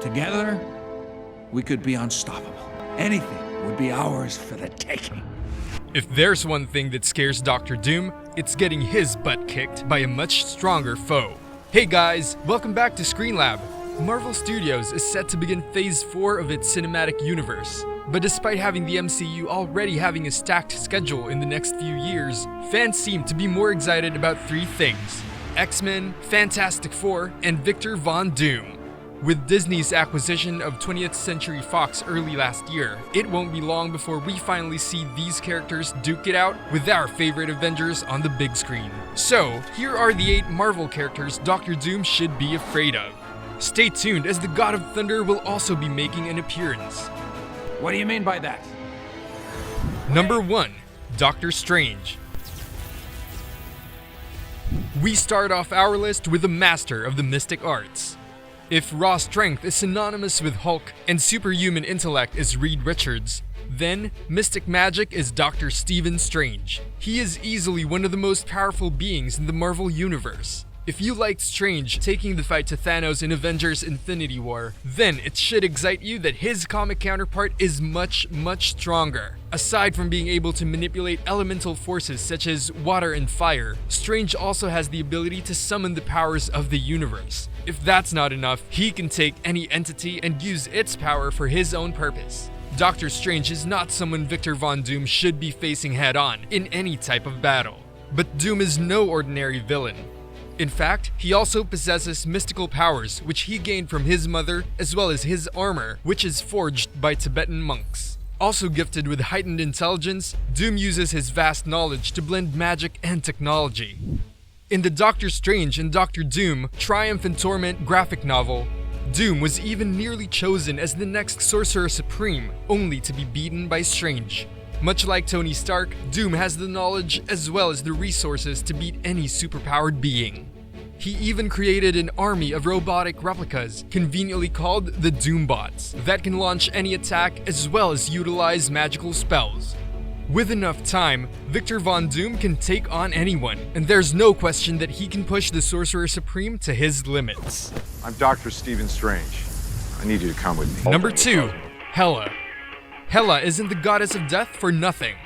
Together, we could be unstoppable. Anything would be ours for the taking. If there's one thing that scares Dr. Doom, it's getting his butt kicked by a much stronger foe. Hey guys, welcome back to Screen Lab. Marvel Studios is set to begin Phase 4 of its cinematic universe. But despite having the MCU already having a stacked schedule in the next few years, fans seem to be more excited about three things: X-Men, Fantastic Four, and Victor Von Doom. With Disney's acquisition of 20th Century Fox early last year, it won't be long before we finally see these characters duke it out with our favorite Avengers on the big screen. So, here are the 8 Marvel characters Dr. Doom should be afraid of. Stay tuned as the God of Thunder will also be making an appearance. What do you mean by that? Number 1. Doctor Strange. We start off our list with a master of the mystic arts. If raw strength is synonymous with Hulk and superhuman intellect is Reed Richards, then mystic magic is Dr. Stephen Strange. He is easily one of the most powerful beings in the Marvel Universe. If you liked Strange taking the fight to Thanos in Avengers Infinity War, then it should excite you that his comic counterpart is much stronger. Aside from being able to manipulate elemental forces such as water and fire, Strange also has the ability to summon the powers of the universe. If that's not enough, he can take any entity and use its power for his own purpose. Doctor Strange is not someone Victor Von Doom should be facing head-on in any type of battle. But Doom is no ordinary villain. In fact, he also possesses mystical powers which he gained from his mother, as well as his armor, which is forged by Tibetan monks. Also gifted with heightened intelligence, Doom uses his vast knowledge to blend magic and technology. In the Doctor Strange and Doctor Doom Triumph and Torment graphic novel, Doom was even nearly chosen as the next Sorcerer Supreme, only to be beaten by Strange. Much like Tony Stark, Doom has the knowledge as well as the resources to beat any superpowered being. He even created an army of robotic replicas, conveniently called the Doombots, that can launch any attack as well as utilize magical spells. With enough time, Victor Von Doom can take on anyone, and there's no question that he can push the Sorcerer Supreme to his limits. I'm Dr. Stephen Strange. I need you to come with me. Number 2. Hela. Hela isn't the goddess of death for nothing.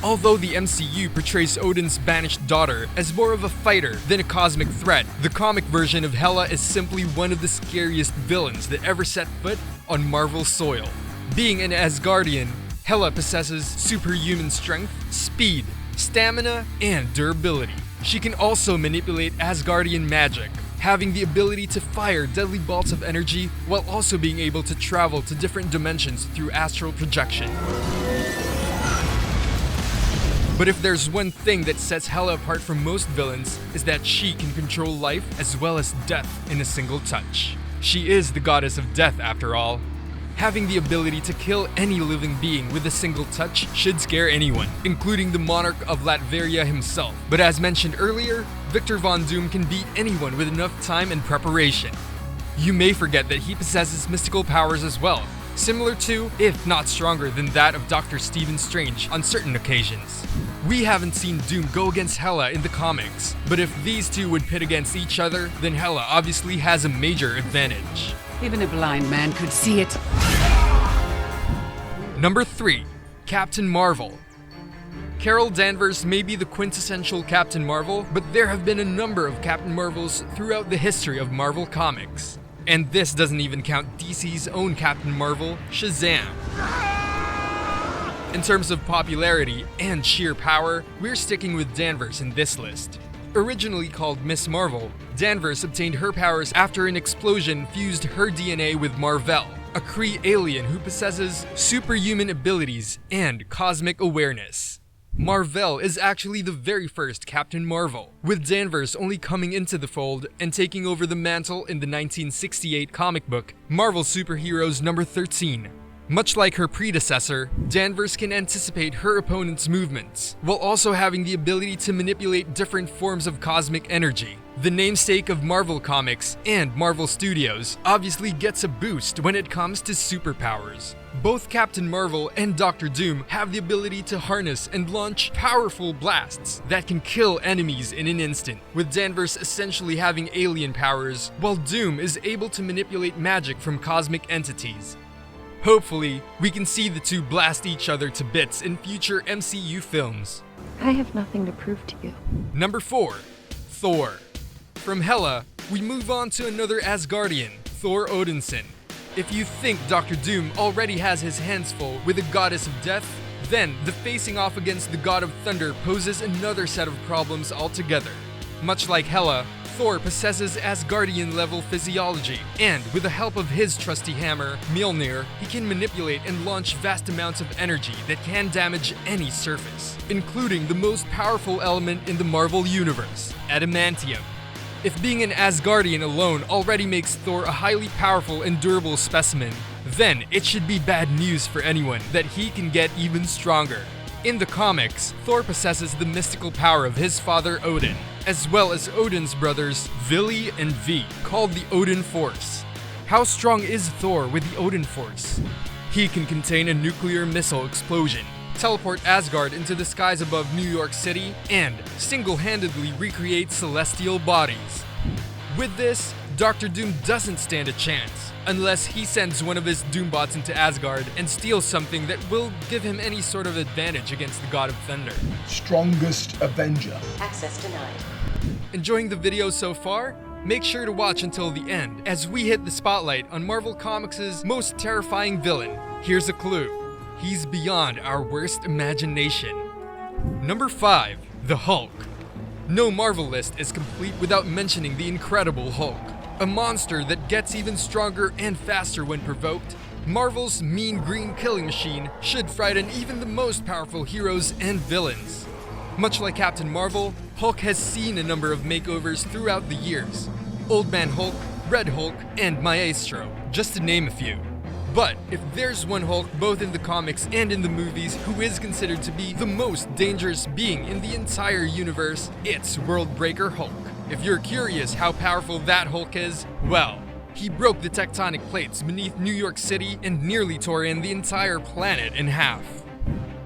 Although the MCU portrays Odin's banished daughter as more of a fighter than a cosmic threat, the comic version of Hela is simply one of the scariest villains that ever set foot on Marvel soil. Being an Asgardian, Hela possesses superhuman strength, speed, stamina, and durability. She can also manipulate Asgardian magic, having the ability to fire deadly bolts of energy while also being able to travel to different dimensions through astral projection. But if there's one thing that sets Hela apart from most villains, is that she can control life as well as death in a single touch. She is the goddess of death after all. Having the ability to kill any living being with a single touch should scare anyone, including the monarch of Latveria himself. But as mentioned earlier, Victor Von Doom can beat anyone with enough time and preparation. You may forget that he possesses mystical powers as well, similar to, if not stronger than that of Dr. Stephen Strange on certain occasions. We haven't seen Doom go against Hela in the comics, but if these two would pit against each other, then Hela obviously has a major advantage. Even a blind man could see it. Number 3. Captain Marvel. Carol Danvers may be the quintessential Captain Marvel, but there have been a number of Captain Marvels throughout the history of Marvel Comics. And this doesn't even count DC's own Captain Marvel, Shazam. In terms of popularity and sheer power, we're sticking with Danvers in this list. Originally called Miss Marvel, Danvers obtained her powers after an explosion fused her DNA with Mar-Vell, a Kree alien who possesses superhuman abilities and cosmic awareness. Mar-Vell is actually the very first Captain Marvel, with Danvers only coming into the fold and taking over the mantle in the 1968 comic book Marvel Superheroes number 13. Much like her predecessor, Danvers can anticipate her opponent's movements, while also having the ability to manipulate different forms of cosmic energy. The namesake of Marvel Comics and Marvel Studios obviously gets a boost when it comes to superpowers. Both Captain Marvel and Doctor Doom have the ability to harness and launch powerful blasts that can kill enemies in an instant, with Danvers essentially having alien powers, while Doom is able to manipulate magic from cosmic entities. Hopefully, we can see the two blast each other to bits in future MCU films. I have nothing to prove to you. Number 4. Thor. From Hela, we move on to another Asgardian, Thor Odinson. If you think Doctor Doom already has his hands full with the goddess of death, then the facing off against the god of thunder poses another set of problems altogether. Much like Hela, Thor possesses Asgardian-level physiology, and with the help of his trusty hammer, Mjolnir, he can manipulate and launch vast amounts of energy that can damage any surface, including the most powerful element in the Marvel Universe, adamantium. If being an Asgardian alone already makes Thor a highly powerful and durable specimen, then it should be bad news for anyone that he can get even stronger. In the comics, Thor possesses the mystical power of his father Odin, as well as Odin's brothers Vili and V, called the Odin Force. How strong is Thor with the Odin Force? He can contain a nuclear missile explosion, teleport Asgard into the skies above New York City, and single-handedly recreate celestial bodies. With this, Doctor Doom doesn't stand a chance, unless he sends one of his Doombots into Asgard and steals something that will give him any sort of advantage against the God of Thunder. Strongest Avenger. Access denied. Enjoying the video so far? Make sure to watch until the end, as we hit the spotlight on Marvel Comics' most terrifying villain. Here's a clue. He's beyond our worst imagination. Number 5. The Hulk. No Marvel list is complete without mentioning the Incredible Hulk. A monster that gets even stronger and faster when provoked, Marvel's mean green killing machine should frighten even the most powerful heroes and villains. Much like Captain Marvel, Hulk has seen a number of makeovers throughout the years. Old Man Hulk, Red Hulk, and Maestro, just to name a few. But if there's one Hulk both in the comics and in the movies who is considered to be the most dangerous being in the entire universe, it's Worldbreaker Hulk. If you're curious how powerful that Hulk is, well, he broke the tectonic plates beneath New York City and nearly tore in the entire planet in half.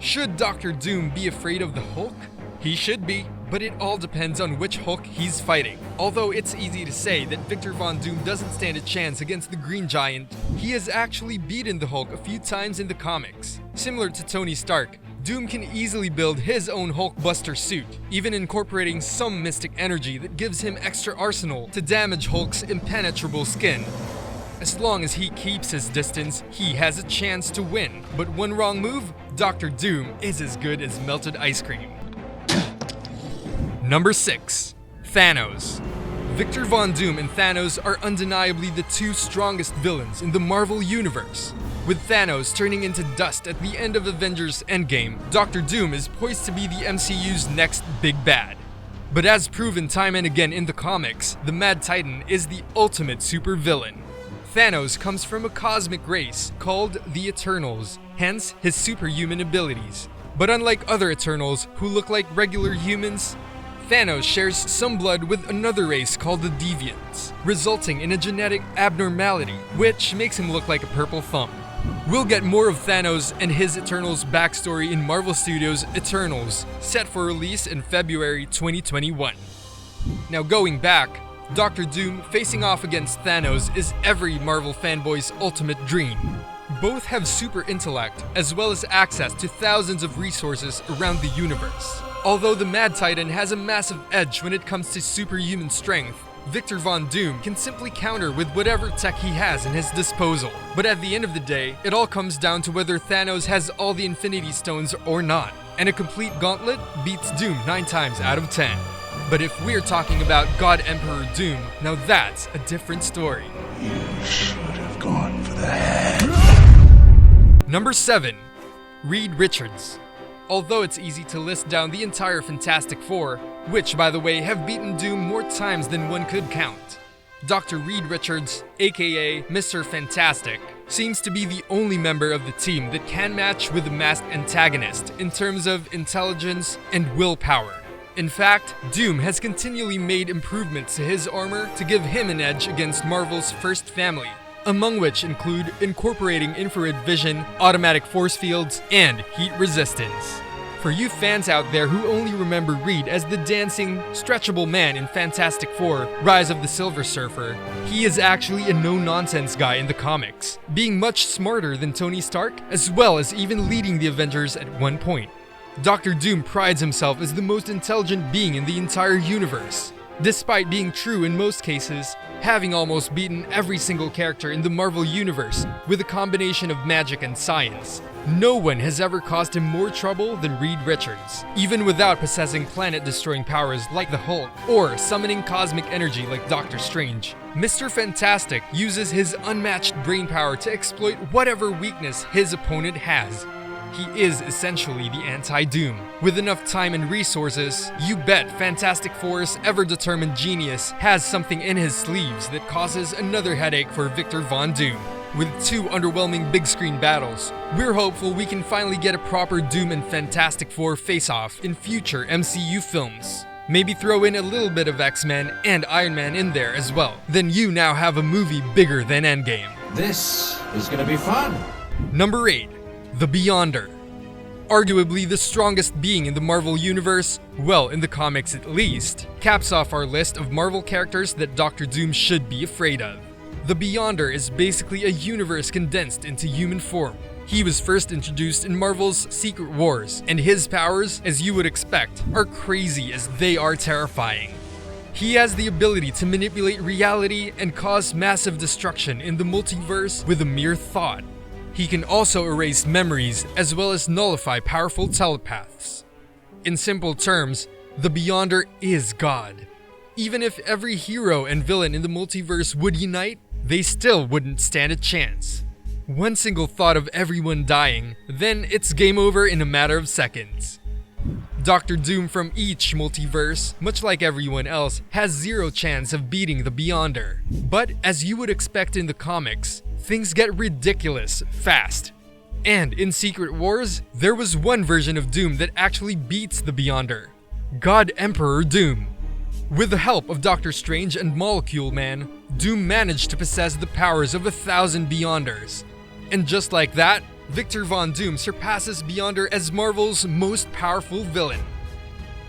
Should Doctor Doom be afraid of the Hulk? He should be, but it all depends on which Hulk he's fighting. Although it's easy to say that Victor Von Doom doesn't stand a chance against the Green Giant, he has actually beaten the Hulk a few times in the comics. Similar to Tony Stark, Doom can easily build his own Hulkbuster suit, even incorporating some mystic energy that gives him extra arsenal to damage Hulk's impenetrable skin. As long as he keeps his distance, he has a chance to win. But one wrong move, Doctor Doom is as good as melted ice cream. Number 6. Thanos. Victor Von Doom and Thanos are undeniably the two strongest villains in the Marvel Universe. With Thanos turning into dust at the end of Avengers Endgame, Doctor Doom is poised to be the MCU's next big bad. But as proven time and again in the comics, the Mad Titan is the ultimate supervillain. Thanos comes from a cosmic race called the Eternals, hence his superhuman abilities. But unlike other Eternals who look like regular humans, Thanos shares some blood with another race called the Deviants, resulting in a genetic abnormality, which makes him look like a purple thumb. We'll get more of Thanos and his Eternals backstory in Marvel Studios' Eternals, set for release in February 2021. Now going back, Doctor Doom facing off against Thanos is every Marvel fanboy's ultimate dream. Both have super intellect, as well as access to thousands of resources around the universe. Although the Mad Titan has a massive edge when it comes to superhuman strength, Victor Von Doom can simply counter with whatever tech he has in his disposal. But at the end of the day, it all comes down to whether Thanos has all the Infinity Stones or not. And a complete gauntlet beats Doom 9 times out of 10. But if we're talking about God Emperor Doom, now that's a different story. You should have gone for the head. Number 7. Reed Richards. Although it's easy to list down the entire Fantastic Four, which by the way have beaten Doom more times than one could count, Dr. Reed Richards, aka Mr. Fantastic, seems to be the only member of the team that can match with the masked antagonist in terms of intelligence and willpower. In fact, Doom has continually made improvements to his armor to give him an edge against Marvel's first family, among which include incorporating infrared vision, automatic force fields, and heat resistance. For you fans out there who only remember Reed as the dancing, stretchable man in Fantastic Four: Rise of the Silver Surfer, he is actually a no-nonsense guy in the comics, being much smarter than Tony Stark, as well as even leading the Avengers at one point. Dr. Doom prides himself as the most intelligent being in the entire universe, despite being true in most cases, having almost beaten every single character in the Marvel Universe with a combination of magic and science. No one has ever caused him more trouble than Reed Richards, even without possessing planet-destroying powers like the Hulk or summoning cosmic energy like Doctor Strange. Mr. Fantastic uses his unmatched brainpower to exploit whatever weakness his opponent has. He is essentially the anti-Doom. With enough time and resources, you bet Fantastic Four's ever-determined genius has something in his sleeves that causes another headache for Victor Von Doom. With 2 underwhelming big-screen battles, we're hopeful we can finally get a proper Doom and Fantastic Four face-off in future MCU films. Maybe throw in a little bit of X-Men and Iron Man in there as well. Then you now have a movie bigger than Endgame. This is gonna be fun. Number 8. The Beyonder. Arguably the strongest being in the Marvel Universe, well, in the comics at least, caps off our list of Marvel characters that Dr. Doom should be afraid of. The Beyonder is basically a universe condensed into human form. He was first introduced in Marvel's Secret Wars, and his powers, as you would expect, are crazy as they are terrifying. He has the ability to manipulate reality and cause massive destruction in the multiverse with a mere thought. He can also erase memories as well as nullify powerful telepaths. In simple terms, the Beyonder is God. Even if every hero and villain in the multiverse would unite, they still wouldn't stand a chance. One single thought of everyone dying, then it's game over in a matter of seconds. Dr. Doom from each multiverse, much like everyone else, has zero chance of beating the Beyonder. But as you would expect in the comics, things get ridiculous fast. And in Secret Wars, there was one version of Doom that actually beats the Beyonder: God Emperor Doom. With the help of Doctor Strange and Molecule Man, Doom managed to possess the powers of 1,000 Beyonders. And just like that, Victor Von Doom surpasses Beyonder as Marvel's most powerful villain.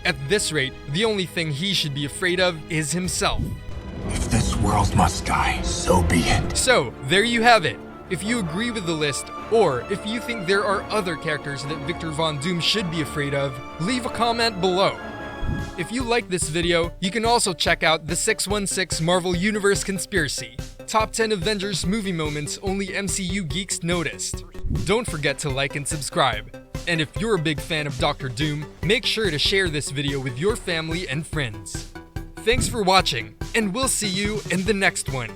At this rate, the only thing he should be afraid of is himself. If this world must die, so be it. So, there you have it. If you agree with the list, or if you think there are other characters that Victor Von Doom should be afraid of, leave a comment below. If you like this video, you can also check out the 616 Marvel Universe Conspiracy. Top 10 Avengers movie moments only MCU geeks noticed. Don't forget to like and subscribe. And if you're a big fan of Dr. Doom, make sure to share this video with your family and friends. Thanks for watching, and we'll see you in the next one.